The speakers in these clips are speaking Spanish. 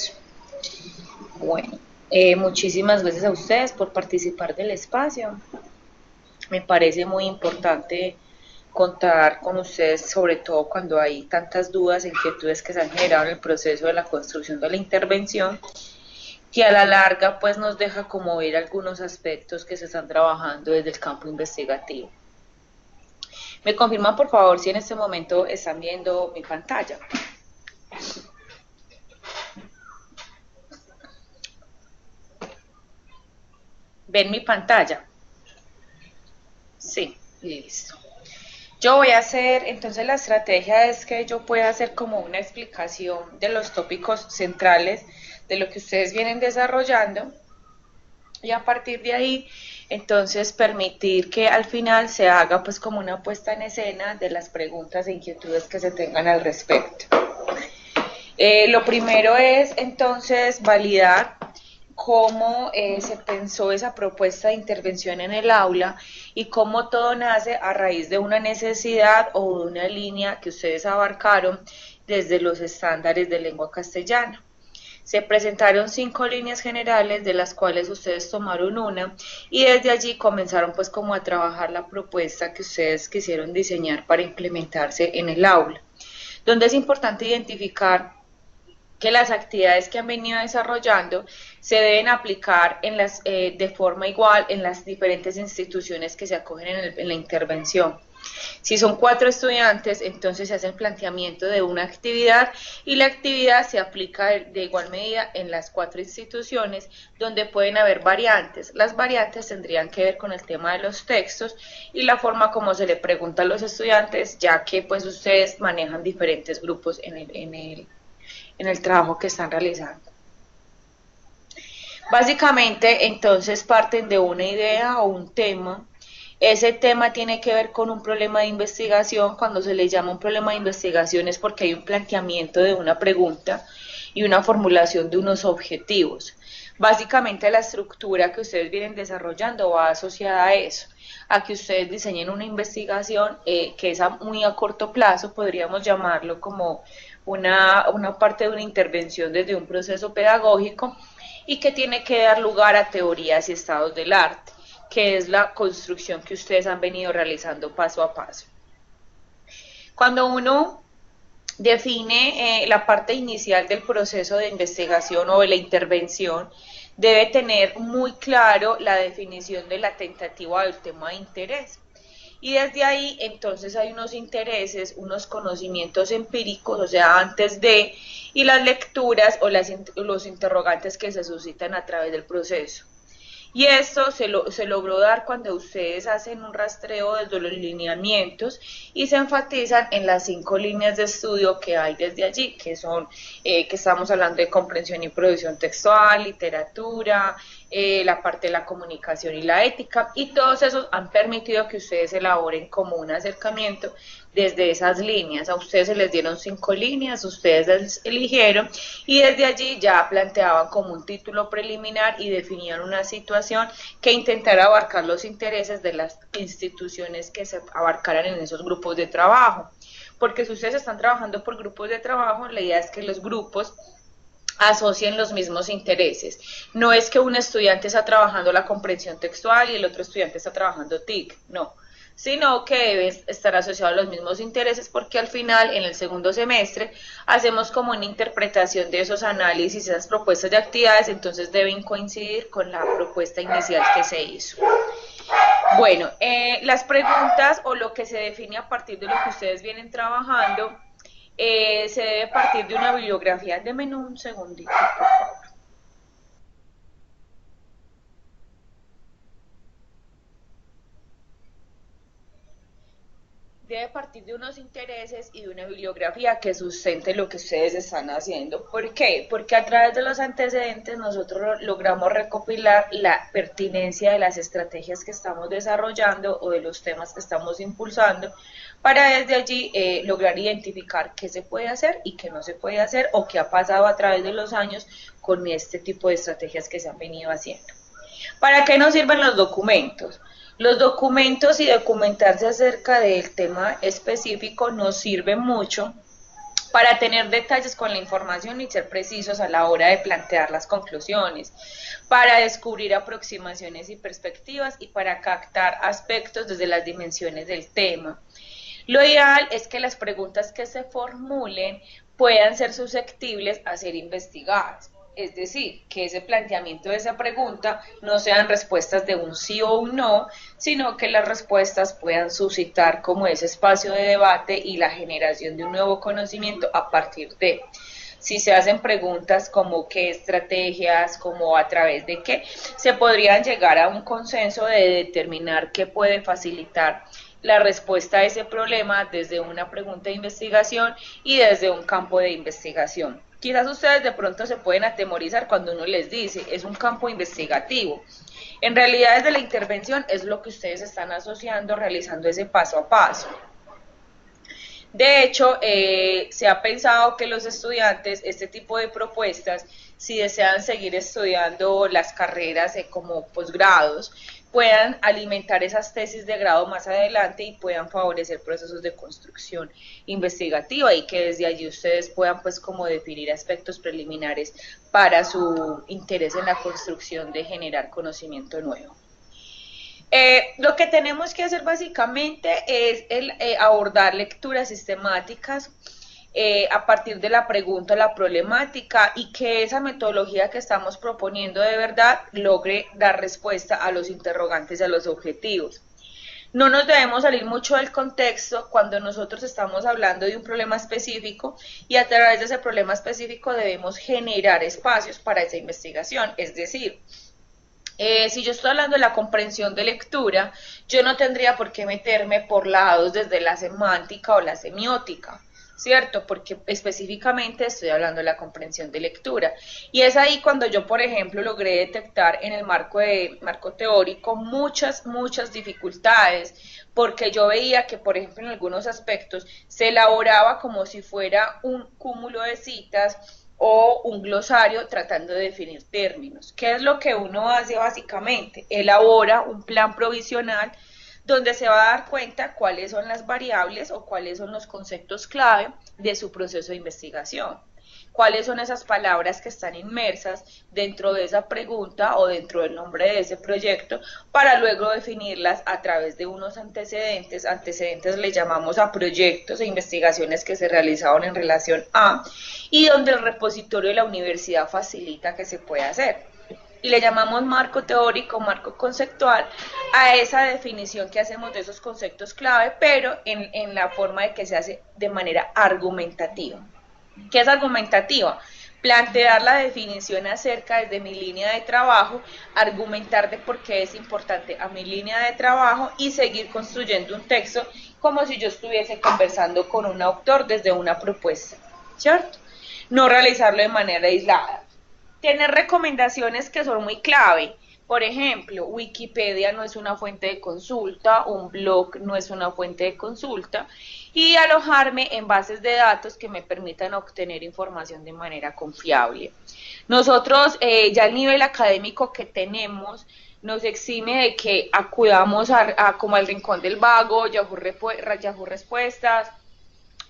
proceso. Bueno, muchísimas gracias a ustedes por participar del espacio. Me parece muy importante contar con ustedes, sobre todo cuando hay tantas dudas e inquietudes que se han generado en el proceso de la construcción de la intervención, que a la larga pues nos deja como ver algunos aspectos que se están trabajando desde el campo investigativo. Me confirman por favor si en este momento están viendo mi pantalla. ¿Ven mi pantalla? Sí, listo. Yo voy a hacer, entonces la estrategia es que yo pueda hacer como una explicación de los tópicos centrales de lo que ustedes vienen desarrollando y a partir de ahí entonces permitir que al final se haga pues como una puesta en escena de las preguntas e inquietudes que se tengan al respecto. Lo primero es entonces validar cómo se pensó esa propuesta de intervención en el aula y cómo todo nace a raíz de una necesidad o de una línea que ustedes abarcaron desde los estándares de lengua castellana. Se presentaron 5 líneas generales de las cuales ustedes tomaron una y desde allí comenzaron pues como a trabajar la propuesta que ustedes quisieron diseñar para implementarse en el aula, donde es importante identificar que las actividades que han venido desarrollando se deben aplicar de forma igual en las diferentes instituciones que se acogen en la intervención. Si son 4 estudiantes, entonces se hace el planteamiento de una actividad y la actividad se aplica de igual medida en las 4 instituciones donde pueden haber variantes. Las variantes tendrían que ver con el tema de los textos y la forma como se le pregunta a los estudiantes, ya que pues ustedes manejan diferentes grupos en el trabajo que están realizando. Básicamente, entonces parten de una idea o un tema. Ese tema tiene que ver con un problema de investigación. Cuando se le llama un problema de investigación es porque hay un planteamiento de una pregunta y una formulación de unos objetivos. Básicamente la estructura que ustedes vienen desarrollando va asociada a eso, a que ustedes diseñen una investigación que es muy a corto plazo, podríamos llamarlo como una parte de una intervención desde un proceso pedagógico y que tiene que dar lugar a teorías y estados del arte, que es la construcción que ustedes han venido realizando paso a paso. Cuando uno define la parte inicial del proceso de investigación o de la intervención, debe tener muy claro la definición de la tentativa del tema de interés. Y desde ahí entonces hay unos intereses, unos conocimientos empíricos, o sea, antes de, y las lecturas o los interrogantes que se suscitan a través del proceso. Y esto se logró dar cuando ustedes hacen un rastreo desde los lineamientos y se enfatizan en las 5 líneas de estudio que hay desde allí, que son, que estamos hablando de comprensión y producción textual, literatura, la parte de la comunicación y la ética, y todos esos han permitido que ustedes elaboren como un acercamiento desde esas líneas. A ustedes se les dieron 5 líneas, ustedes las eligieron y desde allí ya planteaban como un título preliminar y definían una situación que intentara abarcar los intereses de las instituciones que se abarcaran en esos grupos de trabajo. Porque si ustedes están trabajando por grupos de trabajo, la idea es que los grupos asocien los mismos intereses. No es que un estudiante está trabajando la comprensión textual y el otro estudiante está trabajando TIC, no, sino que deben estar asociados a los mismos intereses porque al final, en el segundo semestre, hacemos como una interpretación de esos análisis, esas propuestas de actividades, entonces deben coincidir con la propuesta inicial que se hizo. Bueno, las preguntas o lo que se define a partir de lo que ustedes vienen trabajando se debe partir de una bibliografía. Denme un segundito, por favor. Debe partir de unos intereses y de una bibliografía que sustente lo que ustedes están haciendo. ¿Por qué? Porque a través de los antecedentes nosotros logramos recopilar la pertinencia de las estrategias que estamos desarrollando o de los temas que estamos impulsando para desde allí lograr identificar qué se puede hacer y qué no se puede hacer o qué ha pasado a través de los años con este tipo de estrategias que se han venido haciendo. ¿Para qué nos sirven los documentos? Los documentos y documentarse acerca del tema específico nos sirve mucho para tener detalles con la información y ser precisos a la hora de plantear las conclusiones, para descubrir aproximaciones y perspectivas y para captar aspectos desde las dimensiones del tema. Lo ideal es que las preguntas que se formulen puedan ser susceptibles a ser investigadas. Es decir, que ese planteamiento de esa pregunta no sean respuestas de un sí o un no, sino que las respuestas puedan suscitar como ese espacio de debate y la generación de un nuevo conocimiento a partir de. Si se hacen preguntas como qué estrategias, como a través de qué, se podrían llegar a un consenso de determinar qué puede facilitar la respuesta a ese problema desde una pregunta de investigación y desde un campo de investigación. Quizás ustedes de pronto se pueden atemorizar cuando uno les dice, es un campo investigativo. En realidad desde la intervención es lo que ustedes están asociando, realizando ese paso a paso. De hecho, se ha pensado que los estudiantes, este tipo de propuestas, si desean seguir estudiando las carreras como posgrados, puedan alimentar esas tesis de grado más adelante y puedan favorecer procesos de construcción investigativa y que desde allí ustedes puedan pues como definir aspectos preliminares para su interés en la construcción de generar conocimiento nuevo. Lo que tenemos que hacer básicamente es abordar lecturas sistemáticas a partir de la pregunta, la problemática y que esa metodología que estamos proponiendo de verdad logre dar respuesta a los interrogantes y a los objetivos. No nos debemos salir mucho del contexto cuando nosotros estamos hablando de un problema específico y a través de ese problema específico debemos generar espacios para esa investigación, es decir, si yo estoy hablando de la comprensión de lectura, yo no tendría por qué meterme por lados desde la semántica o la semiótica, ¿cierto? Porque específicamente estoy hablando de la comprensión de lectura. Y es ahí cuando yo, por ejemplo, logré detectar en el marco teórico muchas dificultades, porque yo veía que, por ejemplo, en algunos aspectos se elaboraba como si fuera un cúmulo de citas o un glosario tratando de definir términos. ¿Qué es lo que uno hace básicamente? Elabora un plan provisional donde se va a dar cuenta cuáles son las variables o cuáles son los conceptos clave de su proceso de investigación. Cuáles son esas palabras que están inmersas dentro de esa pregunta o dentro del nombre de ese proyecto para luego definirlas a través de unos antecedentes. Antecedentes le llamamos a proyectos e investigaciones que se realizaron en relación a y donde el repositorio de la universidad facilita que se pueda hacer. Y le llamamos marco teórico, marco conceptual, a esa definición que hacemos de esos conceptos clave, pero en la forma de que se hace de manera argumentativa. ¿Qué es argumentativa? Plantear la definición acerca desde mi línea de trabajo, argumentar de por qué es importante a mi línea de trabajo y seguir construyendo un texto como si yo estuviese conversando con un autor desde una propuesta, ¿cierto? No realizarlo de manera aislada. Tener recomendaciones que son muy clave. Por ejemplo, Wikipedia no es una fuente de consulta, un blog no es una fuente de consulta, y alojarme en bases de datos que me permitan obtener información de manera confiable. Nosotros, ya el nivel académico que tenemos, nos exime de que acudamos como al Rincón del Vago, Yahoo Respuestas,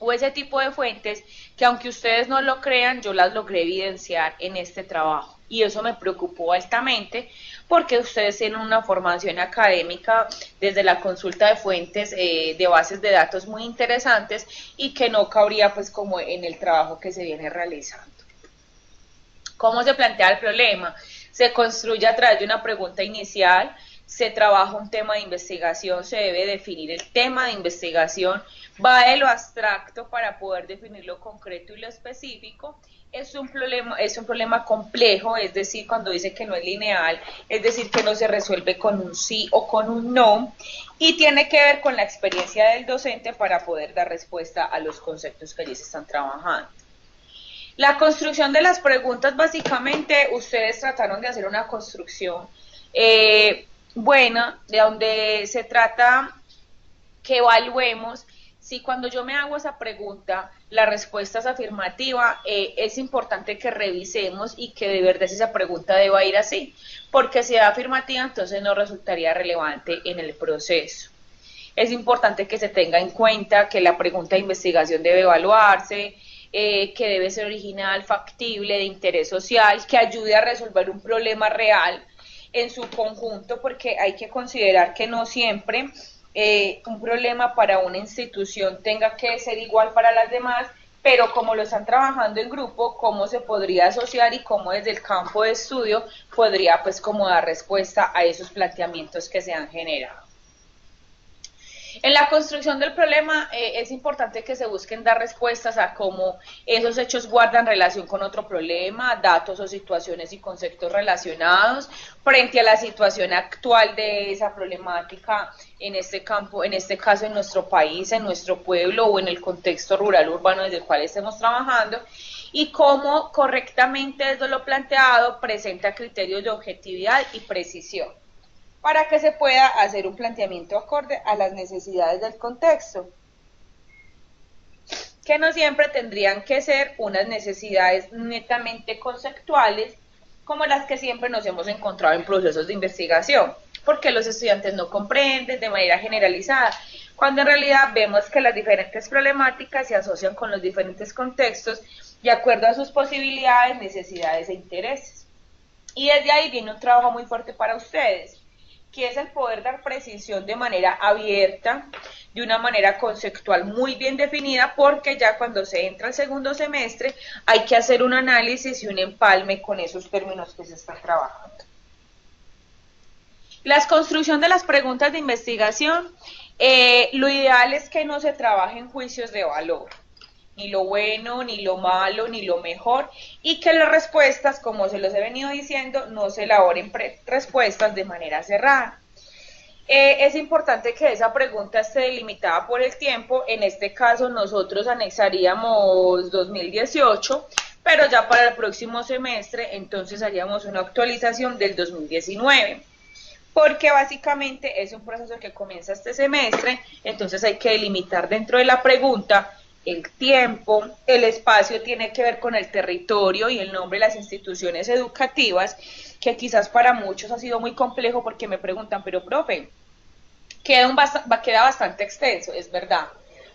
o ese tipo de fuentes que aunque ustedes no lo crean, yo las logré evidenciar en este trabajo. Y eso me preocupó altamente porque ustedes tienen una formación académica desde la consulta de fuentes, de bases de datos muy interesantes y que no cabría pues como en el trabajo que se viene realizando. ¿Cómo se plantea el problema? Se construye a través de una pregunta inicial, se trabaja un tema de investigación, se debe definir el tema de investigación, va de lo abstracto para poder definir lo concreto y lo específico. Es un problema complejo, es decir, cuando dice que no es lineal, es decir, que no se resuelve con un sí o con un no, y tiene que ver con la experiencia del docente para poder dar respuesta a los conceptos que allí se están trabajando. La construcción de las preguntas, básicamente, ustedes trataron de hacer una construcción buena, de donde se trata que evaluemos si cuando yo me hago esa pregunta, la respuesta es afirmativa, es importante que revisemos y que de verdad esa pregunta deba ir así, porque si es afirmativa, entonces no resultaría relevante en el proceso. Es importante que se tenga en cuenta que la pregunta de investigación debe evaluarse, que debe ser original, factible, de interés social, que ayude a resolver un problema real en su conjunto, porque hay que considerar que no siempre un problema para una institución tenga que ser igual para las demás, pero como lo están trabajando en grupo, cómo se podría asociar y cómo desde el campo de estudio podría pues como dar respuesta a esos planteamientos que se han generado. En la construcción del problema es importante que se busquen dar respuestas a cómo esos hechos guardan relación con otro problema, datos o situaciones y conceptos relacionados frente a la situación actual de esa problemática en este campo, en este caso en nuestro país, en nuestro pueblo o en el contexto rural urbano desde el cual estemos trabajando, y cómo correctamente desde lo planteado presenta criterios de objetividad y precisión, para que se pueda hacer un planteamiento acorde a las necesidades del contexto, que no siempre tendrían que ser unas necesidades netamente conceptuales, como las que siempre nos hemos encontrado en procesos de investigación, porque los estudiantes no comprenden de manera generalizada, cuando en realidad vemos que las diferentes problemáticas se asocian con los diferentes contextos de acuerdo a sus posibilidades, necesidades e intereses. Y desde ahí viene un trabajo muy fuerte para ustedes, que es el poder dar precisión de manera abierta, de una manera conceptual muy bien definida, porque ya cuando se entra al segundo semestre hay que hacer un análisis y un empalme con esos términos que se están trabajando. La construcción de las preguntas de investigación, lo ideal es que no se trabaje en juicios de valor, ni lo bueno, ni lo malo, ni lo mejor, y que las respuestas, como se los he venido diciendo, no se elaboren respuestas de manera cerrada. Es importante que esa pregunta esté delimitada por el tiempo. En este caso nosotros anexaríamos 2018, pero ya para el próximo semestre entonces haríamos una actualización del 2019, porque básicamente es un proceso que comienza este semestre, entonces hay que delimitar dentro de la pregunta el tiempo, el espacio tiene que ver con el territorio y el nombre de las instituciones educativas, que quizás para muchos ha sido muy complejo porque me preguntan, pero profe, queda bastante extenso, es verdad,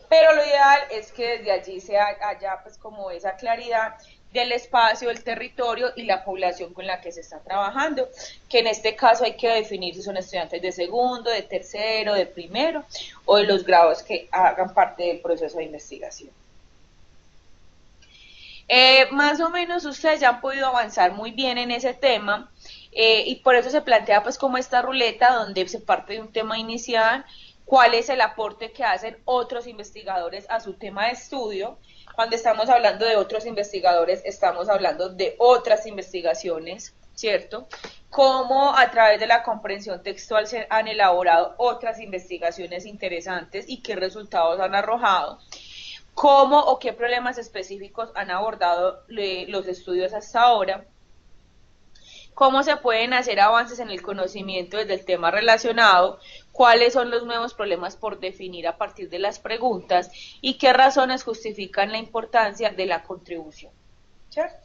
pero lo ideal es que desde allí se haya pues como esa claridad del espacio, el territorio y la población con la que se está trabajando, que en este caso hay que definir si son estudiantes de segundo, de tercero, de primero o de los grados que hagan parte del proceso de investigación. Más o menos ustedes ya han podido avanzar muy bien en ese tema, y por eso se plantea pues como esta ruleta donde se parte de un tema inicial, cuál es el aporte que hacen otros investigadores a su tema de estudio. Cuando estamos hablando de otros investigadores, estamos hablando de otras investigaciones, ¿cierto? Cómo a través de la comprensión textual se han elaborado otras investigaciones interesantes y qué resultados han arrojado, cómo o qué problemas específicos han abordado los estudios hasta ahora, cómo se pueden hacer avances en el conocimiento desde el tema relacionado, cuáles son los nuevos problemas por definir a partir de las preguntas y qué razones justifican la importancia de la contribución, ¿cierto?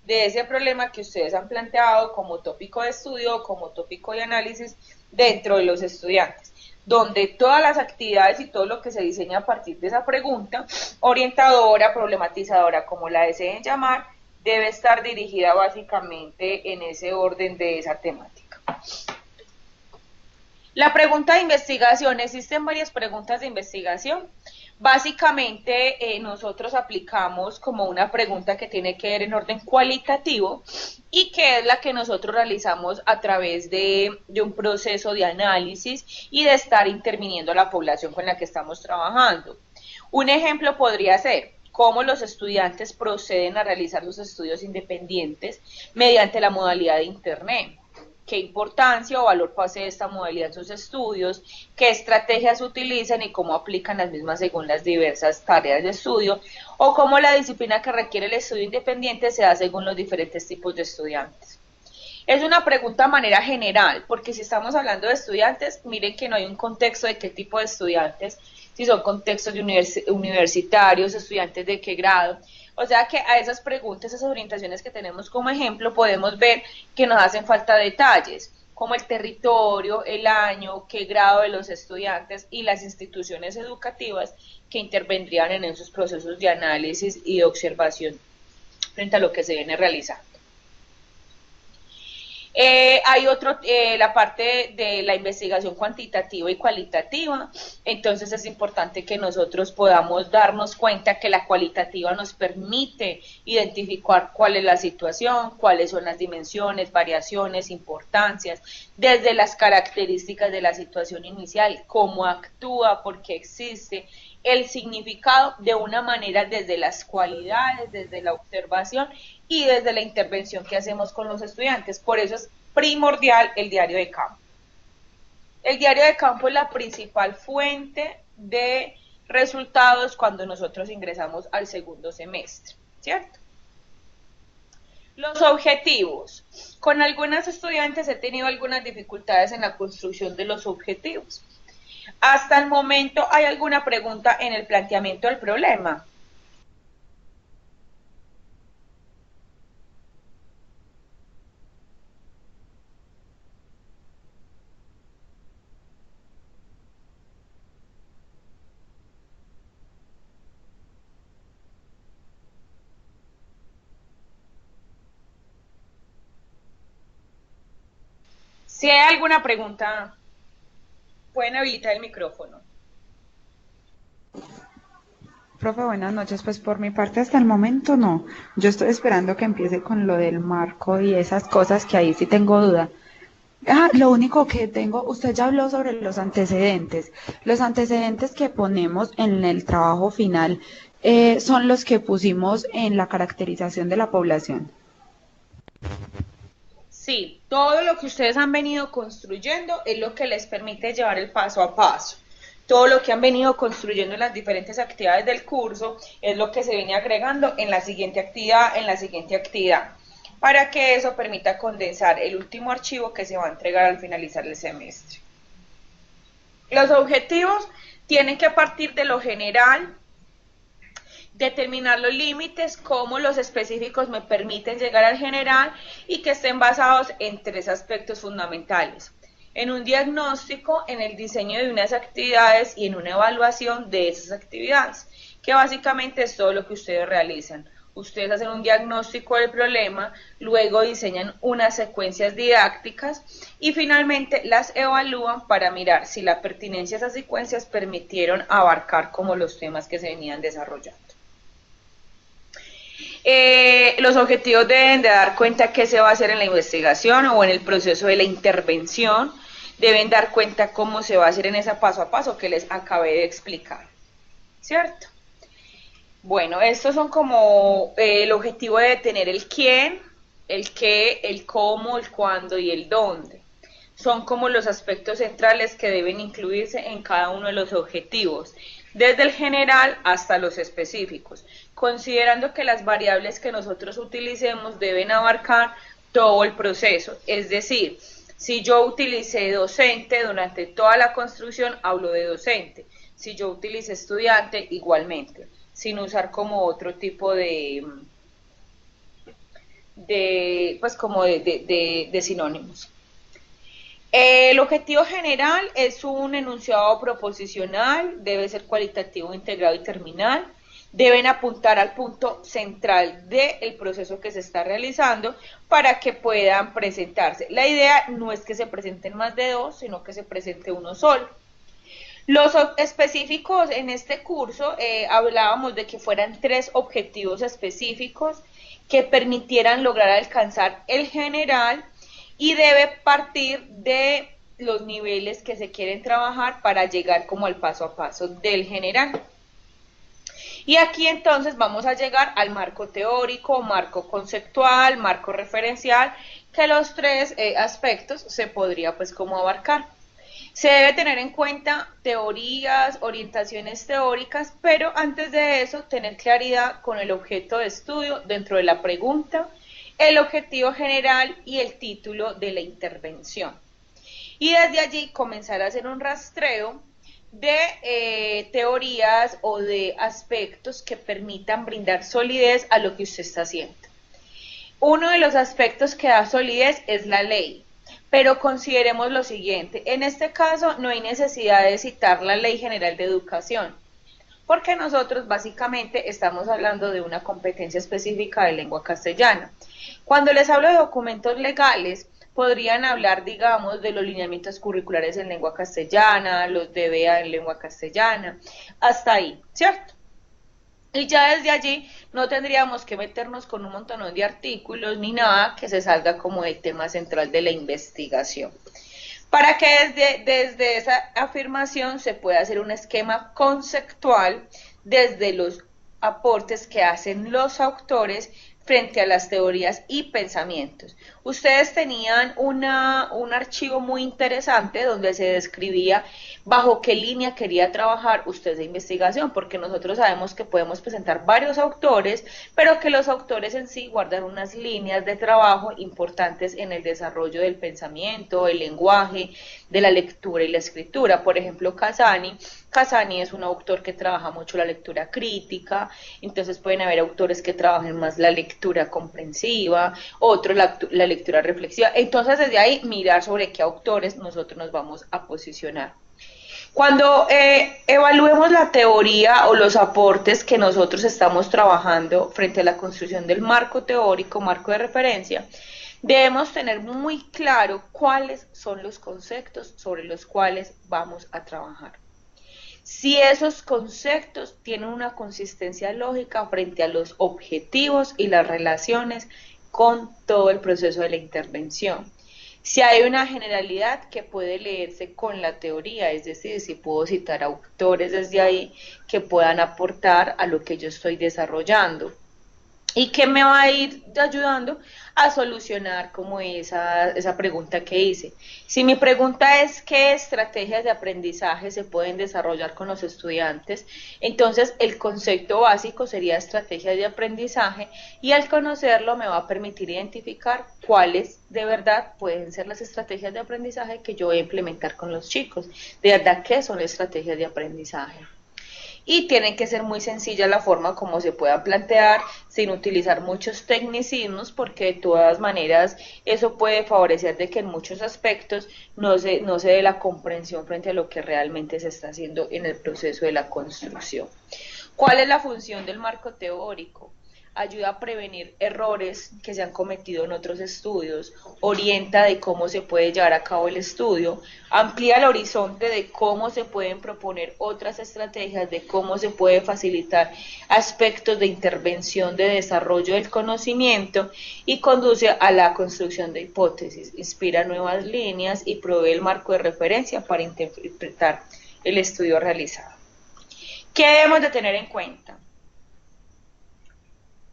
De ese problema que ustedes han planteado como tópico de estudio, como tópico de análisis dentro de los estudiantes, donde todas las actividades y todo lo que se diseña a partir de esa pregunta, orientadora, problematizadora, como la deseen llamar, debe estar dirigida básicamente en ese orden de esa temática. La pregunta de investigación, existen varias preguntas de investigación. Básicamente nosotros aplicamos como una pregunta que tiene que ver en orden cualitativo y que es la que nosotros realizamos a través de un proceso de análisis y de estar interviniendo a la población con la que estamos trabajando. Un ejemplo podría ser cómo los estudiantes proceden a realizar sus estudios independientes mediante la modalidad de Internet. Qué importancia o valor posee esta modalidad en sus estudios, qué estrategias utilizan y cómo aplican las mismas según las diversas tareas de estudio, o cómo la disciplina que requiere el estudio independiente se da según los diferentes tipos de estudiantes. Es una pregunta a manera general, porque si estamos hablando de estudiantes, miren que no hay un contexto de qué tipo de estudiantes, si son contextos de universitarios, estudiantes de qué grado. O sea que a esas preguntas, esas orientaciones que tenemos como ejemplo, podemos ver que nos hacen falta detalles. como el territorio, el año, qué grado de los estudiantes y las instituciones educativas que intervendrían en esos procesos de análisis y de observación frente a lo que se viene realizando. Hay otro, la parte de la investigación cuantitativa y cualitativa, entonces es importante que nosotros podamos darnos cuenta que la cualitativa nos permite identificar cuál es la situación, cuáles son las dimensiones, variaciones, importancias, desde las características de la situación inicial, cómo actúa, por qué existe, el significado de una manera desde las cualidades, desde la observación y desde la intervención que hacemos con los estudiantes. Por eso es primordial el diario de campo. El diario de campo es la principal fuente de resultados cuando nosotros ingresamos al segundo semestre, ¿cierto? Los objetivos. Con algunos estudiantes he tenido algunas dificultades en la construcción de los objetivos. Hasta el momento, ¿hay alguna pregunta en el planteamiento del problema? Si hay alguna pregunta, pueden habilitar el micrófono. Profe, buenas noches. Pues por mi parte hasta el momento no. Yo estoy esperando que empiece con lo del marco y esas cosas que ahí sí tengo duda. Ah, lo único que tengo, usted ya habló sobre los antecedentes. Los antecedentes que ponemos en el trabajo final son los que pusimos en la caracterización de la población. Sí, todo lo que ustedes han venido construyendo es lo que les permite llevar el paso a paso. Todo lo que han venido construyendo en las diferentes actividades del curso es lo que se viene agregando en la siguiente actividad, para que eso permita condensar el último archivo que se va a entregar al finalizar el semestre. Los objetivos tienen que partir de lo general, determinar los límites, cómo los específicos me permiten llegar al general y que estén basados en tres aspectos fundamentales: en un diagnóstico, en el diseño de unas actividades y en una evaluación de esas actividades, que básicamente es todo lo que ustedes realizan. Ustedes hacen un diagnóstico del problema, luego diseñan unas secuencias didácticas y finalmente las evalúan para mirar si la pertinencia de esas secuencias permitieron abarcar como los temas que se venían desarrollando. Los objetivos deben de dar cuenta qué se va a hacer en la investigación o en el proceso de la intervención. Deben dar cuenta cómo se va a hacer en ese paso a paso que les acabé de explicar, ¿cierto? Bueno, estos son como el objetivo de tener el quién, el qué, el cómo, el cuándo y el dónde. Son como los aspectos centrales que deben incluirse en cada uno de los objetivos, desde el general hasta los específicos, considerando que las variables que nosotros utilicemos deben abarcar todo el proceso. Es decir, si yo utilicé docente durante toda la construcción, hablo de docente. Si yo utilicé estudiante, igualmente, sin usar como otro tipo de sinónimos. El objetivo general es un enunciado proposicional, debe ser cualitativo, integrado y terminal. Deben apuntar al punto central del proceso que se está realizando para que puedan presentarse. La idea no es que se presenten más de dos, sino que se presente uno solo. Los específicos en este curso, hablábamos de que fueran 3 objetivos específicos que permitieran lograr alcanzar el general, y debe partir de los niveles que se quieren trabajar para llegar como al paso a paso del general. Y aquí entonces vamos a llegar al marco teórico, marco conceptual, marco referencial, que los 3 aspectos se podría pues como abarcar. Se debe tener en cuenta teorías, orientaciones teóricas, pero antes de eso tener claridad con el objeto de estudio dentro de la pregunta, el objetivo general y el título de la intervención. Y desde allí comenzar a hacer un rastreo de teorías o de aspectos que permitan brindar solidez a lo que usted está haciendo. Uno de los aspectos que da solidez es la ley. Pero consideremos lo siguiente, en este caso no hay necesidad de citar la Ley General de Educación, porque nosotros básicamente estamos hablando de una competencia específica de lengua castellana. Cuando les hablo de documentos legales, podrían hablar, digamos, de los lineamientos curriculares en lengua castellana, los DBA en lengua castellana, hasta ahí, ¿cierto? Y ya desde allí no tendríamos que meternos con un montón de artículos ni nada que se salga como el tema central de la investigación. Para que desde esa afirmación se pueda hacer un esquema conceptual desde los aportes que hacen los autores frente a las teorías y pensamientos. Ustedes tenían un archivo muy interesante donde se describía bajo qué línea quería trabajar usted de investigación, porque nosotros sabemos que podemos presentar varios autores, pero que los autores en sí guardan unas líneas de trabajo importantes en el desarrollo del pensamiento, el lenguaje, de la lectura y la escritura. Por ejemplo, Casani es un autor que trabaja mucho la lectura crítica, entonces pueden haber autores que trabajen más la lectura comprensiva, otros la lectura reflexiva. Entonces, desde ahí, mirar sobre qué autores nosotros nos vamos a posicionar. Cuando evaluemos la teoría o los aportes que nosotros estamos trabajando frente a la construcción del marco teórico, marco de referencia, debemos tener muy claro cuáles son los conceptos sobre los cuales vamos a trabajar. Si esos conceptos tienen una consistencia lógica frente a los objetivos y las relaciones con todo el proceso de la intervención. Si hay una generalidad que puede leerse con la teoría, es decir, si puedo citar autores desde ahí que puedan aportar a lo que yo estoy desarrollando y que me va a ir ayudando a solucionar como esa pregunta que hice. Si mi pregunta es qué estrategias de aprendizaje se pueden desarrollar con los estudiantes, entonces el concepto básico sería estrategias de aprendizaje y al conocerlo me va a permitir identificar cuáles de verdad pueden ser las estrategias de aprendizaje que yo voy a implementar con los chicos. De verdad, ¿qué son estrategias de aprendizaje? Y tiene que ser muy sencilla la forma como se pueda plantear, sin utilizar muchos tecnicismos, porque de todas maneras eso puede favorecer de que en muchos aspectos no se dé la comprensión frente a lo que realmente se está haciendo en el proceso de la construcción. ¿Cuál es la función del marco teórico? Ayuda a prevenir errores que se han cometido en otros estudios, orienta de cómo se puede llevar a cabo el estudio, amplía el horizonte de cómo se pueden proponer otras estrategias, de cómo se puede facilitar aspectos de intervención de desarrollo del conocimiento y conduce a la construcción de hipótesis, inspira nuevas líneas y provee el marco de referencia para interpretar el estudio realizado. ¿Qué debemos de tener en cuenta?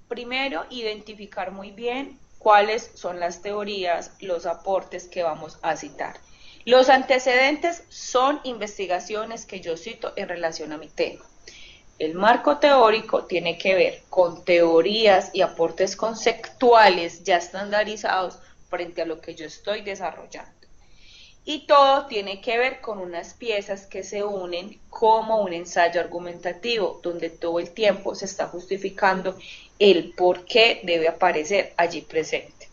Primero, identificar muy bien cuáles son las teorías, los aportes que vamos a citar. Los antecedentes son investigaciones que yo cito en relación a mi tema. El marco teórico tiene que ver con teorías y aportes conceptuales ya estandarizados frente a lo que yo estoy desarrollando. Y todo tiene que ver con unas piezas que se unen como un ensayo argumentativo, donde todo el tiempo se está justificando el por qué debe aparecer allí presente.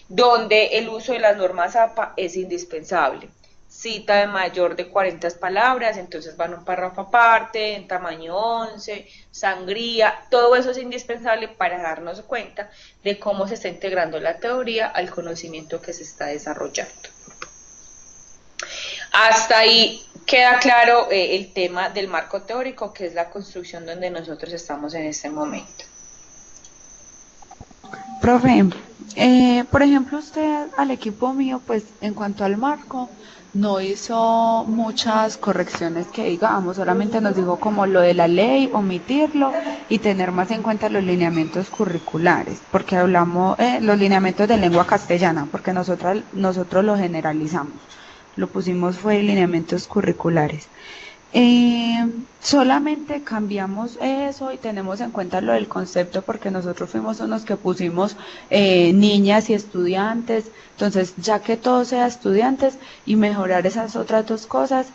Donde el uso de las normas APA es indispensable. Cita de mayor de 40 palabras, entonces van un párrafo aparte, en tamaño 11, sangría, todo eso es indispensable para darnos cuenta de cómo se está integrando la teoría al conocimiento que se está desarrollando. Hasta ahí queda claro el tema del marco teórico, que es la construcción donde nosotros estamos en este momento. Profe, por ejemplo, usted al equipo mío, pues en cuanto al marco, no hizo muchas correcciones que digamos, solamente nos dijo como lo de la ley, omitirlo y tener más en cuenta los lineamientos curriculares, porque hablamos, los lineamientos de lengua castellana, porque nosotros lo generalizamos, lo pusimos fue lineamientos curriculares. Solamente cambiamos eso y tenemos en cuenta lo del concepto porque nosotros fuimos unos que pusimos niñas y estudiantes, entonces ya que todo sea estudiantes y mejorar esas otras dos cosas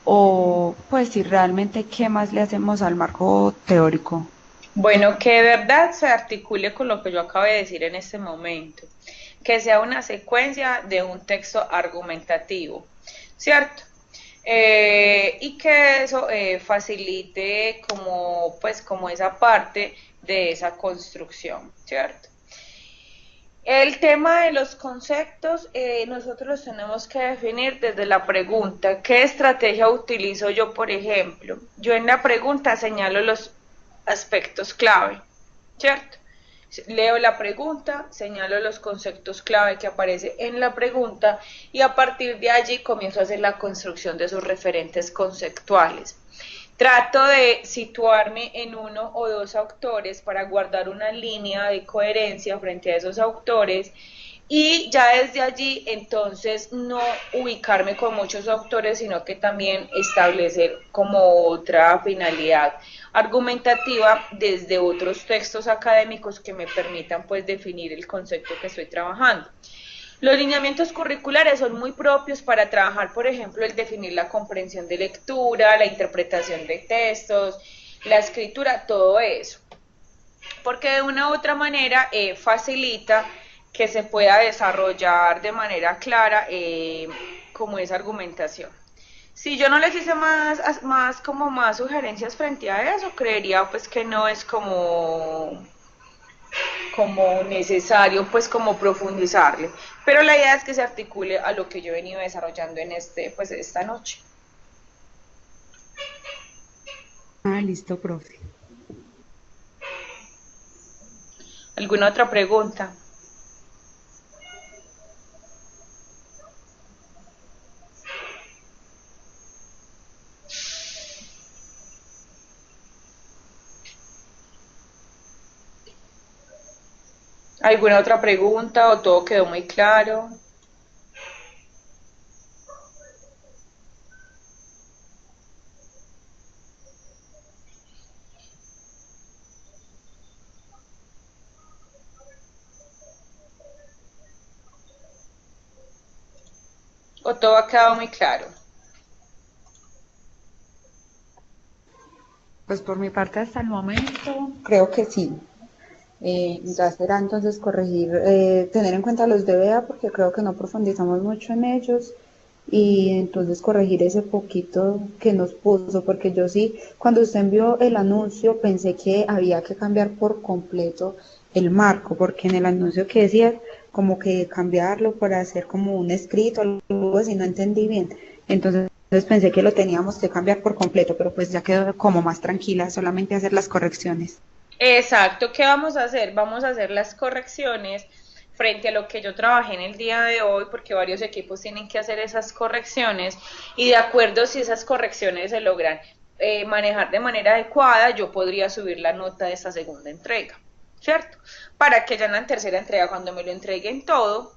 o pues si realmente qué más le hacemos al marco teórico. Bueno, que de verdad se articule con lo que yo acabo de decir en este momento. que sea una secuencia de un texto argumentativo, ¿cierto? Y que eso facilite como, pues, como esa parte de esa construcción, ¿cierto? El tema de los conceptos, nosotros los tenemos que definir desde la pregunta. ¿Qué estrategia utilizo yo, por ejemplo? Yo en la pregunta señalo los aspectos clave, ¿cierto? Leo la pregunta, señalo los conceptos clave que aparecen en la pregunta y a partir de allí comienzo a hacer la construcción de sus referentes conceptuales. Trato de situarme en uno o dos autores para guardar una línea de coherencia frente a esos autores y ya desde allí entonces no ubicarme con muchos autores, sino que también establecer como otra finalidad argumentativa desde otros textos académicos que me permitan pues definir el concepto que estoy trabajando. Los lineamientos curriculares son muy propios para trabajar, por ejemplo, el definir la comprensión de lectura, la interpretación de textos, la escritura, todo eso. Porque de una u otra manera facilita que se pueda desarrollar de manera clara como esa argumentación. Si yo no les hice como más sugerencias frente a eso, creería pues que no es como necesario pues como profundizarle, pero la idea es que se articule a lo que yo he venido desarrollando en pues esta noche. Ah, listo, profe. ¿Alguna otra pregunta? ¿Alguna otra pregunta o todo quedó muy claro? ¿O todo ha quedado muy claro? Pues por mi parte hasta el momento creo que sí. Ya será entonces corregir, tener en cuenta los DBA porque creo que no profundizamos mucho en ellos y entonces corregir ese poquito que nos puso, porque yo sí, cuando usted envió el anuncio pensé que había que cambiar por completo el marco, porque en el anuncio que decía como que cambiarlo para hacer como un escrito, algo así, no entendí bien. Entonces pensé que lo teníamos que cambiar por completo, pero pues ya quedó como más tranquila, solamente hacer las correcciones. Exacto, ¿qué vamos a hacer? Vamos a hacer las correcciones frente a lo que yo trabajé en el día de hoy, porque varios equipos tienen que hacer esas correcciones y de acuerdo si esas correcciones se logran manejar de manera adecuada, yo podría subir la nota de esta segunda entrega, ¿cierto? Para que ya en la tercera entrega, cuando me lo entreguen todo,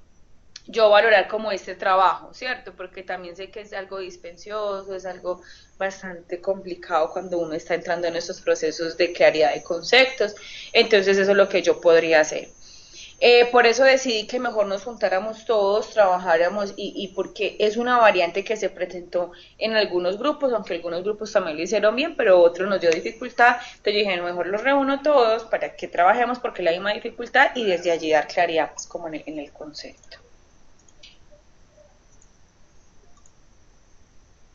yo valorar como este trabajo, ¿cierto? Porque también sé que es algo dispensioso, es algo bastante complicado cuando uno está entrando en estos procesos de claridad de conceptos, entonces eso es lo que yo podría hacer. Por eso decidí que mejor nos juntáramos todos, trabajáramos y porque es una variante que se presentó en algunos grupos, aunque algunos grupos también lo hicieron bien, pero otros nos dio dificultad, entonces yo dije, mejor los reúno todos para que trabajemos porque la misma dificultad y desde allí dar claridad pues, como en el concepto.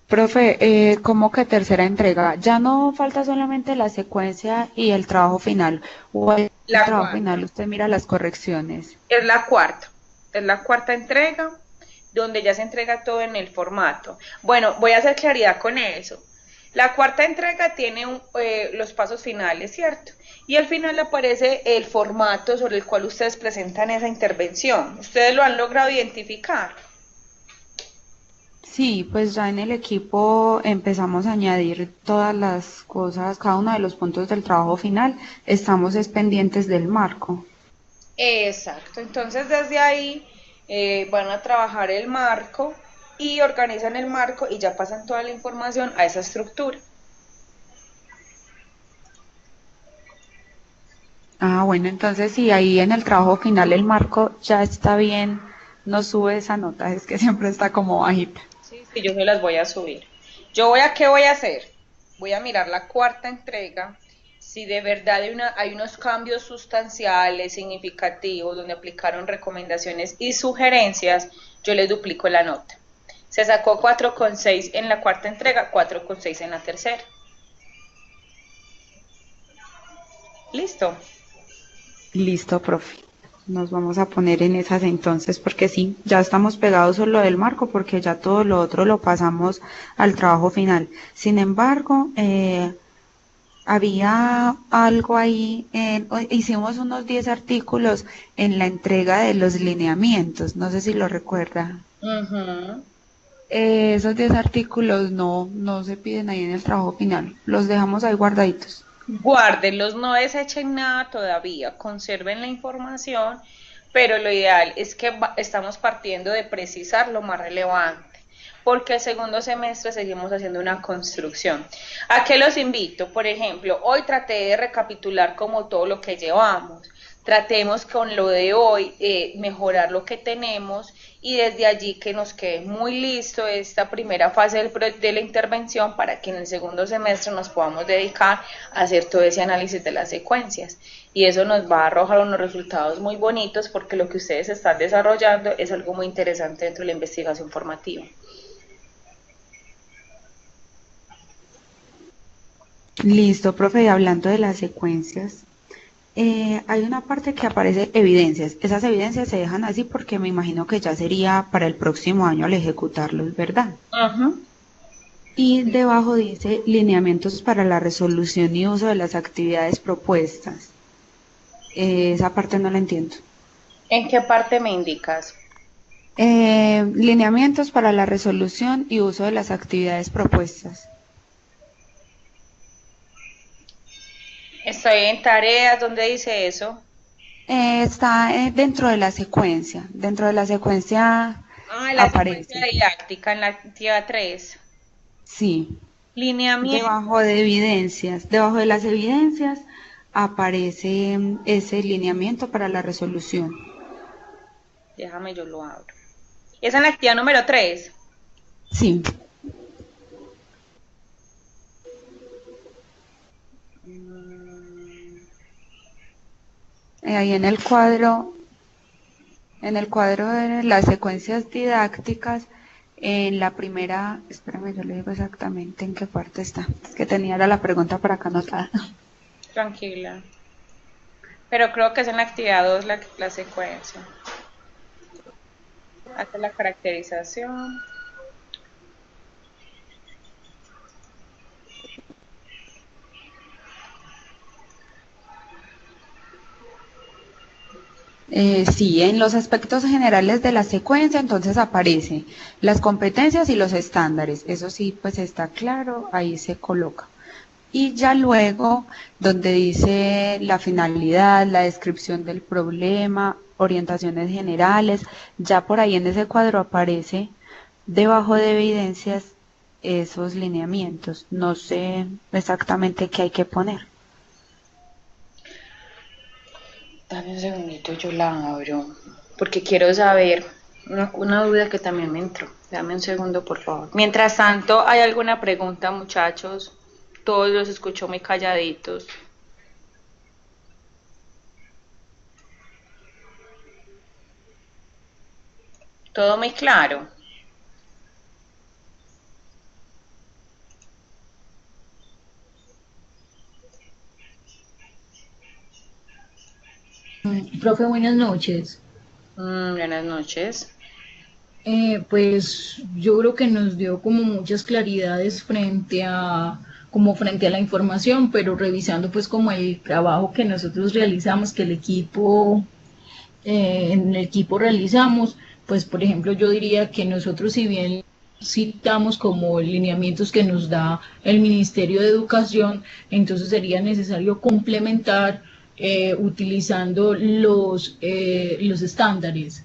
Profe, ¿cómo que tercera entrega? ¿Ya no falta solamente la secuencia y el trabajo final? ¿O el La trabajo cuarta. final usted mira las correcciones? Es la cuarta entrega, donde ya se entrega todo en el formato. Bueno, voy a hacer claridad con eso. La cuarta entrega tiene los pasos finales, ¿cierto? Y al final aparece el formato sobre el cual ustedes presentan esa intervención. ¿Ustedes lo han logrado identificar? Sí, pues ya en el equipo empezamos a añadir todas las cosas, cada uno de los puntos del trabajo final, estamos es pendientes del marco. Exacto, entonces desde ahí van a trabajar el marco y organizan el marco y ya pasan toda la información a esa estructura. Ah, bueno, entonces si ahí en el trabajo final el marco ya está bien, no sube esa nota, es que siempre está como bajita. Sí, sí, yo se las voy a subir. ¿Qué voy a hacer? Voy a mirar la cuarta entrega, Si de verdad hay unos cambios sustanciales, significativos, donde aplicaron recomendaciones y sugerencias, yo le duplico la nota. Se sacó 4,6 en la cuarta entrega, 4,6 en la tercera. Listo. Listo, profe. Nos vamos a poner en esas entonces, porque sí, ya estamos pegados solo del marco, porque ya todo lo otro lo pasamos al trabajo final. Sin embargo, había algo ahí, hicimos unos 10 artículos en la entrega de los lineamientos, no sé si lo recuerda. Ujú. Esos 10 artículos no se piden ahí en el trabajo final, los dejamos ahí guardaditos. Guárdenlos, no desechen nada todavía, conserven la información, pero lo ideal es que estamos partiendo de precisar lo más relevante, porque el segundo semestre seguimos haciendo una construcción. ¿A qué los invito? Por ejemplo, hoy traté de recapitular como todo lo que llevamos. Tratemos con lo de hoy mejorar lo que tenemos y desde allí que nos quede muy listo esta primera fase de la intervención para que en el segundo semestre nos podamos dedicar a hacer todo ese análisis de las secuencias. Y eso nos va a arrojar unos resultados muy bonitos porque lo que ustedes están desarrollando es algo muy interesante dentro de la investigación formativa. Listo, profe, y hablando de las secuencias, hay una parte que aparece evidencias. Esas evidencias se dejan así porque me imagino que ya sería para el próximo año al ejecutarlos, ¿verdad? Uh-huh. Y debajo dice lineamientos para la resolución y uso de las actividades propuestas. Esa parte no la entiendo. ¿En qué parte me indicas? Lineamientos para la resolución y uso de las actividades propuestas. Estoy en tareas, ¿dónde dice eso? Está dentro de la secuencia. Dentro de la secuencia Ah, la secuencia aparece. didáctica en la actividad 3. Sí. Lineamiento. Debajo de evidencias. Debajo de las evidencias aparece ese lineamiento para la resolución. Déjame, yo lo abro. Es en la actividad número 3. Sí. Ahí en el cuadro de las secuencias didácticas, en la primera, espérame, yo le digo exactamente en qué parte está. Es que tenía la pregunta para acá anotada. Tranquila. Pero creo que es en la actividad 2 la secuencia. Hace la caracterización. Sí, en los aspectos generales de la secuencia, entonces aparece las competencias y los estándares. Eso sí, pues está claro, ahí se coloca. Y ya luego, donde dice la finalidad, la descripción del problema, orientaciones generales, ya por ahí en ese cuadro aparece debajo de evidencias esos lineamientos. No sé exactamente qué hay que poner. Dame un segundito, yo la abro. Porque quiero saber una duda que también me entró. Dame un segundo, por favor. Mientras tanto, ¿hay alguna pregunta, muchachos? Todos los escucho muy calladitos. Todo muy claro. Profe, buenas noches. Buenas noches. Pues yo creo que nos dio como muchas claridades frente a la información, pero revisando pues como el trabajo que nosotros realizamos, que en el equipo realizamos, pues por ejemplo yo diría que nosotros si bien citamos como lineamientos que nos da el Ministerio de Educación, entonces sería necesario complementar utilizando los estándares,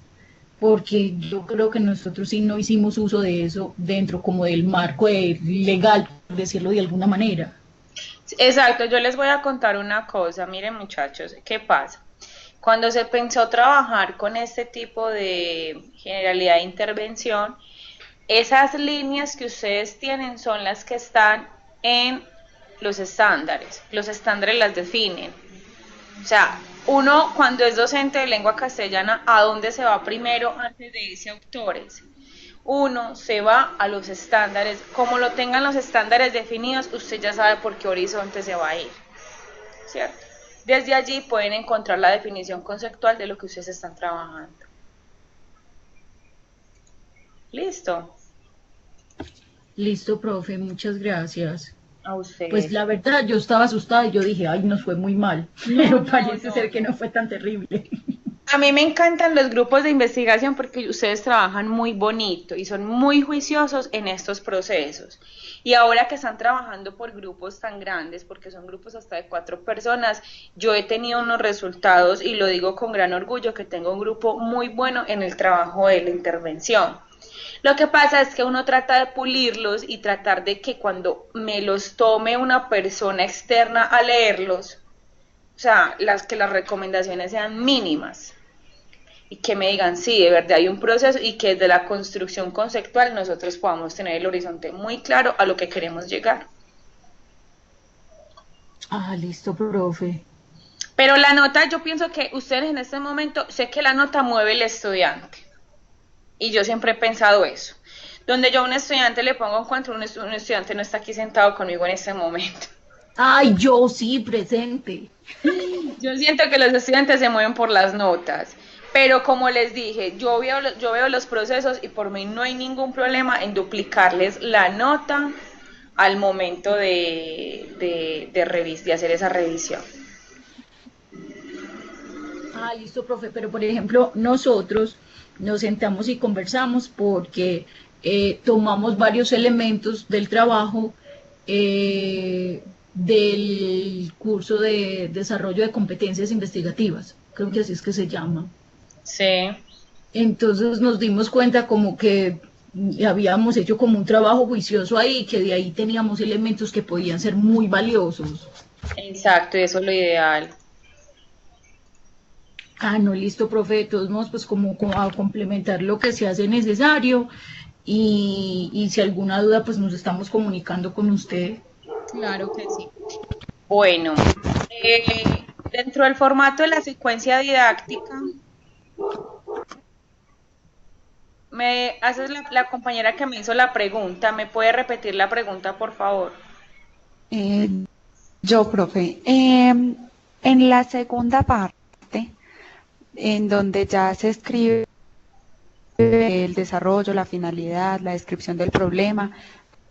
porque yo creo que nosotros sí no hicimos uso de eso dentro como del marco legal, por decirlo de alguna manera. Exacto, yo les voy a contar una cosa. Miren, muchachos, ¿qué pasa? Cuando se pensó trabajar con este tipo de generalidad de intervención, esas líneas que ustedes tienen son las que están en Los estándares las definen. O sea, uno cuando es docente de lengua castellana, ¿a dónde se va primero antes de irse a autores? Uno se va a los estándares. Como lo tengan los estándares definidos, usted ya sabe por qué horizonte se va a ir, ¿cierto? Desde allí pueden encontrar la definición conceptual de lo que ustedes están trabajando. ¿Listo? Listo, profe, muchas gracias. A ustedes. Pues la verdad, yo estaba asustada y yo dije, ay, nos fue muy mal, pero parece ser que no fue tan terrible. A mí me encantan los grupos de investigación porque ustedes trabajan muy bonito y son muy juiciosos en estos procesos. Y ahora que están trabajando por grupos tan grandes, porque son grupos hasta de 4 personas, yo he tenido unos resultados y lo digo con gran orgullo que tengo un grupo muy bueno en el trabajo de la intervención. Lo que pasa es que uno trata de pulirlos y tratar de que cuando me los tome una persona externa a leerlos, o sea, que las recomendaciones sean mínimas y que me digan, sí, de verdad hay un proceso y que desde la construcción conceptual nosotros podamos tener el horizonte muy claro a lo que queremos llegar. Ah, listo, profe. Pero la nota, yo pienso que ustedes en este momento, sé que la nota mueve el estudiante. Y yo siempre he pensado eso. Donde yo a un estudiante le pongo un cuento, un estudiante no está aquí sentado conmigo en este momento. Ay, yo sí, presente. Yo siento que los estudiantes se mueven por las notas. Pero como les dije, yo veo los procesos y por mí no hay ningún problema en duplicarles la nota al momento de hacer esa revisión. Ah, listo, profe, pero por ejemplo, nosotros nos sentamos y conversamos porque tomamos varios elementos del trabajo del curso de desarrollo de competencias investigativas, creo que así es que se llama. Sí. Entonces nos dimos cuenta como que habíamos hecho como un trabajo juicioso ahí, que de ahí teníamos elementos que podían ser muy valiosos. Exacto, y eso es lo ideal. Ah, no, listo, profe, de todos modos, pues como a complementar lo que se hace necesario y si alguna duda, pues nos estamos comunicando con usted. Claro que sí. Bueno, dentro del formato de la secuencia didáctica, me haces la compañera que me hizo la pregunta, ¿me puede repetir la pregunta, por favor? Yo, profe, en la segunda parte, en donde ya se escribe el desarrollo, la finalidad, la descripción del problema,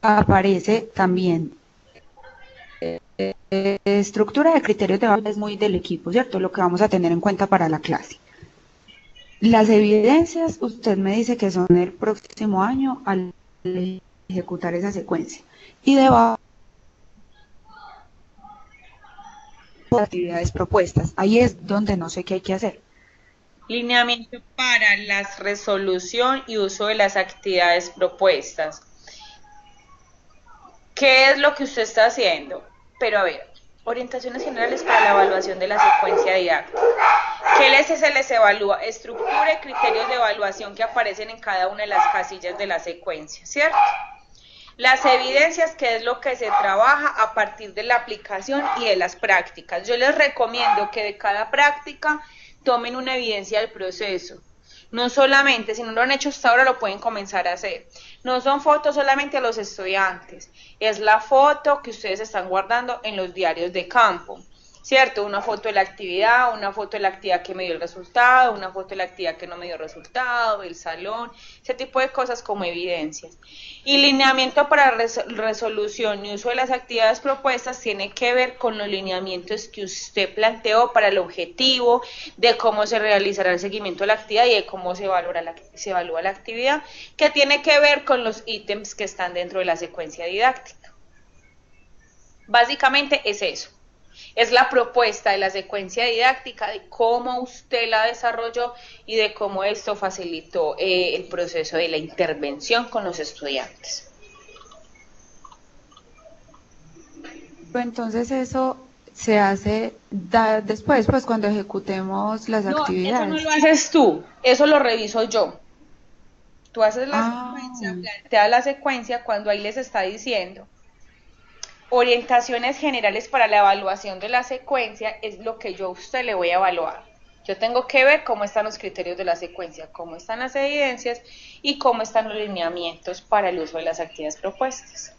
aparece también estructura de criterios de evaluación, es muy del equipo, ¿cierto? Lo que vamos a tener en cuenta para la clase. Las evidencias, usted me dice que son el próximo año al ejecutar esa secuencia. Y debajo actividades propuestas. Ahí es donde no sé qué hay que hacer. Lineamiento para la resolución y uso de las actividades propuestas. ¿Qué es lo que usted está haciendo? Pero a ver, orientaciones generales para la evaluación de la secuencia didáctica. ¿Qué se les evalúa? Estructura y criterios de evaluación que aparecen en cada una de las casillas de la secuencia, ¿cierto? Las evidencias, que es lo que se trabaja a partir de la aplicación y de las prácticas. Yo les recomiendo que de cada práctica tomen una evidencia del proceso. No solamente, si no lo han hecho hasta ahora, lo pueden comenzar a hacer. No son fotos solamente a los estudiantes, es la foto que ustedes están guardando en los diarios de campo, ¿cierto? Una foto de la actividad, una foto de la actividad que me dio el resultado, una foto de la actividad que no me dio resultado, el salón, ese tipo de cosas como evidencias. Y lineamiento para resolución y uso de las actividades propuestas tiene que ver con los lineamientos que usted planteó para el objetivo, de cómo se realizará el seguimiento de la actividad y de cómo se evalúa la actividad, que tiene que ver con los ítems que están dentro de la secuencia didáctica. Básicamente es eso. Es la propuesta de la secuencia didáctica, de cómo usted la desarrolló y de cómo esto facilitó el proceso de la intervención con los estudiantes. Entonces eso se hace después, pues cuando ejecutemos las actividades. Eso no lo haces tú, eso lo reviso yo. Tú haces la secuencia, planteas la secuencia cuando ahí les está diciendo. Orientaciones generales para la evaluación de la secuencia es lo que yo a usted le voy a evaluar. Yo tengo que ver cómo están los criterios de la secuencia, cómo están las evidencias y cómo están los lineamientos para el uso de las actividades propuestas.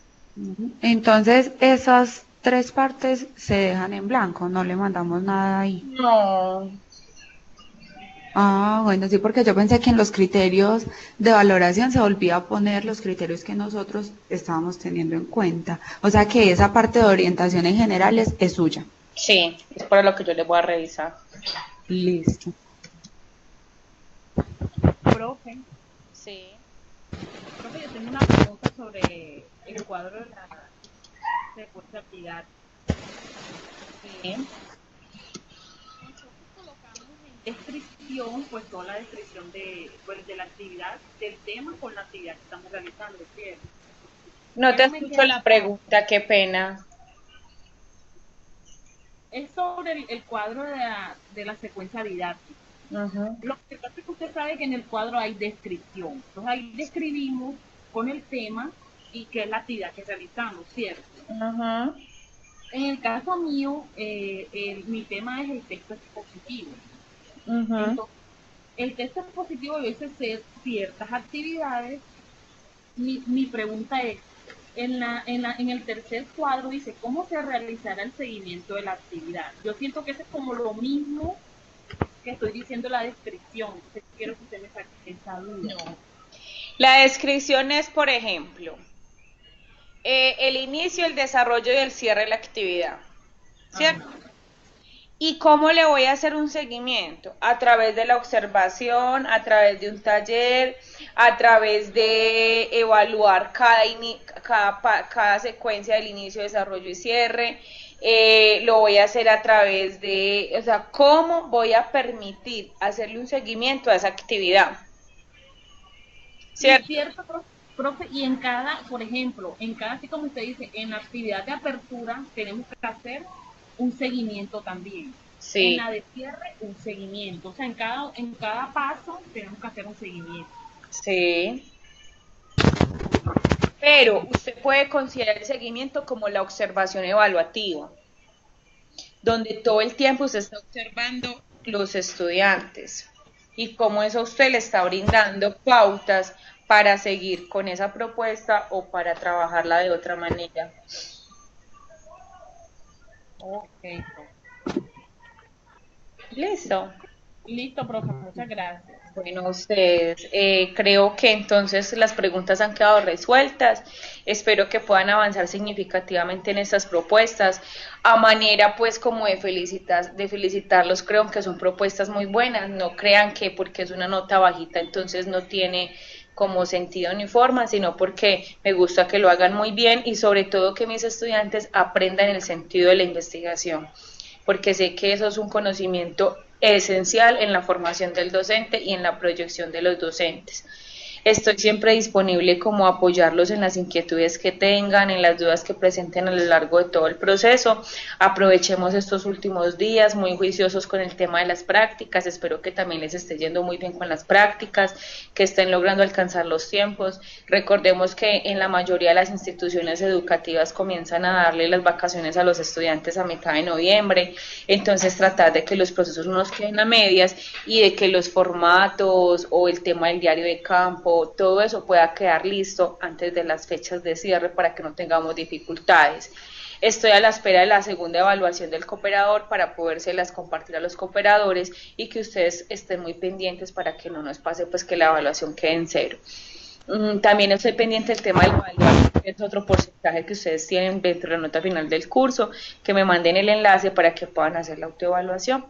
Entonces, esas tres partes se dejan en blanco, no le mandamos nada ahí. No. Ah, bueno, sí, porque yo pensé que en los criterios de valoración se volvía a poner los criterios que nosotros estábamos teniendo en cuenta. O sea que esa parte de orientaciones generales es suya. Sí, es para lo que yo le voy a revisar. Listo. Profe, Sí. profe, yo tengo una pregunta sobre el cuadro de la secuencia de actividad. Sí. Nosotros colocamos en descripción, pues toda la descripción de la actividad, del tema con la actividad que estamos realizando, ¿cierto? No te Pero me escucho queda la pregunta, qué pena. es sobre el cuadro de la secuencia didáctica. Uh-huh. Lo que pasa es que usted sabe que en el cuadro hay descripción. Entonces ahí describimos con el tema y qué es la actividad que realizamos, ¿cierto? Uh-huh. En el caso mío, mi tema es el texto expositivo. Uh-huh. Entonces, el texto expositivo debe ser ciertas actividades. Mi pregunta es, en el tercer cuadro dice, ¿cómo se realizará el seguimiento de la actividad? Yo siento que eso es como lo mismo que estoy diciendo en la descripción. Entonces, quiero que usted me saque esa duda. No. La descripción es, por ejemplo, el inicio, el desarrollo y el cierre de la actividad, ¿cierto? Ajá. ¿Y cómo le voy a hacer un seguimiento? A través de la observación, a través de un taller, a través de evaluar cada secuencia del inicio, desarrollo y cierre. Lo voy a hacer a través de, o sea, ¿cómo voy a permitir hacerle un seguimiento a esa actividad? Y ¿Cierto? cierto, profe, y en cada, por ejemplo, en cada, así como usted dice, en la actividad de apertura tenemos que hacer un seguimiento también. En Sí, la de cierre, un seguimiento. O sea, en cada paso tenemos que hacer un seguimiento. sí. Pero usted puede considerar el seguimiento como la observación evaluativa, donde todo el tiempo usted está observando los estudiantes y cómo eso a usted le está brindando pautas para seguir con esa propuesta o para trabajarla de otra manera. Ok. Listo. Listo, profe, muchas gracias. Bueno, ustedes, creo que entonces las preguntas han quedado resueltas. Espero que puedan avanzar significativamente en estas propuestas. A manera, pues, como de felicitarlos, creo que son propuestas muy buenas. No crean que porque es una nota bajita, entonces no tiene como sentido ni forma, sino porque me gusta que lo hagan muy bien y sobre todo que mis estudiantes aprendan el sentido de la investigación, porque sé que eso es un conocimiento esencial en la formación del docente y en la proyección de los docentes. Estoy siempre disponible como apoyarlos en las inquietudes que tengan, en las dudas que presenten a lo largo de todo el proceso. Aprovechemos estos últimos días muy juiciosos con el tema de las prácticas. Espero que también les esté yendo muy bien con las prácticas, que estén logrando alcanzar los tiempos. Recordemos que en la mayoría de las instituciones educativas comienzan a darle las vacaciones a los estudiantes a mitad de noviembre. Entonces tratar de que los procesos no nos queden a medias y de que los formatos o el tema del diario de campo, todo eso pueda quedar listo antes de las fechas de cierre para que no tengamos dificultades. Estoy a la espera de la segunda evaluación del cooperador para podérselas compartir a los cooperadores y que ustedes estén muy pendientes para que no nos pase pues que la evaluación quede en cero. También estoy pendiente del tema del evaluación, que es otro porcentaje que ustedes tienen dentro de la nota final del curso, que me manden el enlace para que puedan hacer la autoevaluación.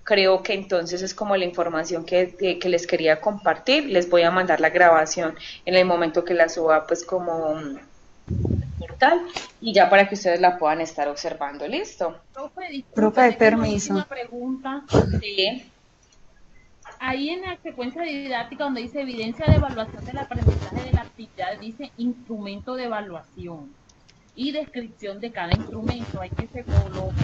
Creo que entonces es como la información que les quería compartir. Les voy a mandar la grabación en el momento que la suba pues como portal y ya para que ustedes la puedan estar observando. ¿Listo? Profe, disculpe, Profe, tengo una permiso. última pregunta. Sí. Ahí en la secuencia didáctica donde dice evidencia de evaluación del aprendizaje de la actividad, dice instrumento de evaluación y descripción de cada instrumento. Hay que se coloque.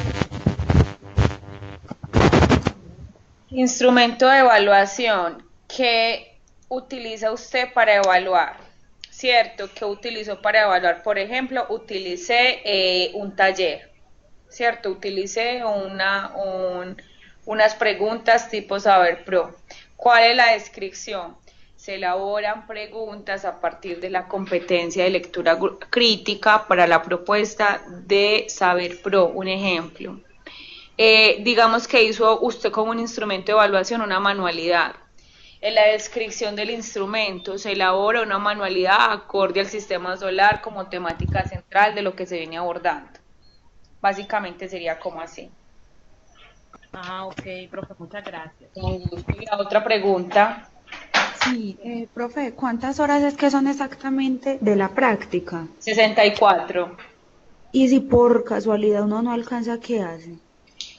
Instrumento de evaluación que utiliza usted para evaluar. ¿cierto? ¿Qué utilizó para evaluar? Por ejemplo, utilicé un taller, ¿cierto? Utilicé unas preguntas tipo Saber Pro. ¿Cuál es la descripción? Se elaboran preguntas a partir de la competencia de lectura crítica para la propuesta de Saber Pro. Un ejemplo. Digamos que hizo usted como un instrumento de evaluación una manualidad. En la descripción del instrumento se elabora una manualidad acorde al sistema solar como temática central de lo que se viene abordando. Básicamente sería como así. Ah, ok, profe, muchas gracias. Con gusto. Y la otra pregunta, Sí, profe, ¿cuántas horas es que son exactamente de la práctica? 64. Y si por casualidad uno no alcanza, ¿qué hace?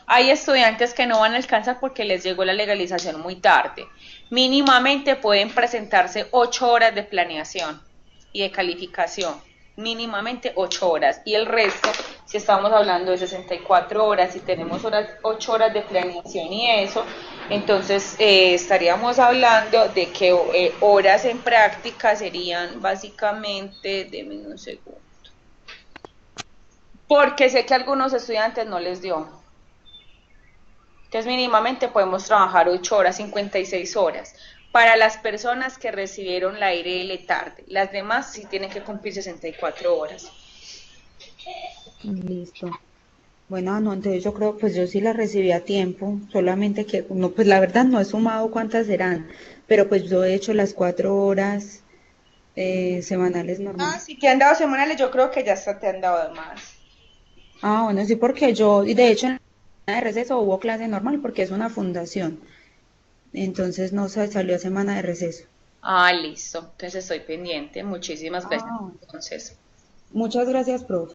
Hay estudiantes que no van a alcanzar porque les llegó la legalización muy tarde. Mínimamente pueden presentarse 8 horas de planeación y de calificación. Mínimamente 8 horas. Y el resto, si estamos hablando de 64 horas y tenemos 8 horas de planeación y eso, entonces estaríamos hablando de que horas en práctica serían básicamente, denme un segundo, porque sé que a algunos estudiantes no les dio. Entonces mínimamente podemos trabajar 8 horas, 56 horas. Para las personas que recibieron la IRL tarde, las demás sí tienen que cumplir 64 horas. Listo. Bueno, no, entonces yo creo, pues yo sí la recibí a tiempo, solamente que, no, pues la verdad no he sumado cuántas serán, pero pues yo he hecho las 4 horas semanales Ah, normal. si te han dado semanales, yo creo que ya hasta te han dado de más. Ah, bueno, sí, porque yo, y de hecho en la de receso hubo clase normal porque es una fundación, entonces no se salió a semana de receso. Ah, listo. Entonces estoy pendiente. Muchísimas gracias. Ah, Entonces. muchas gracias, profe.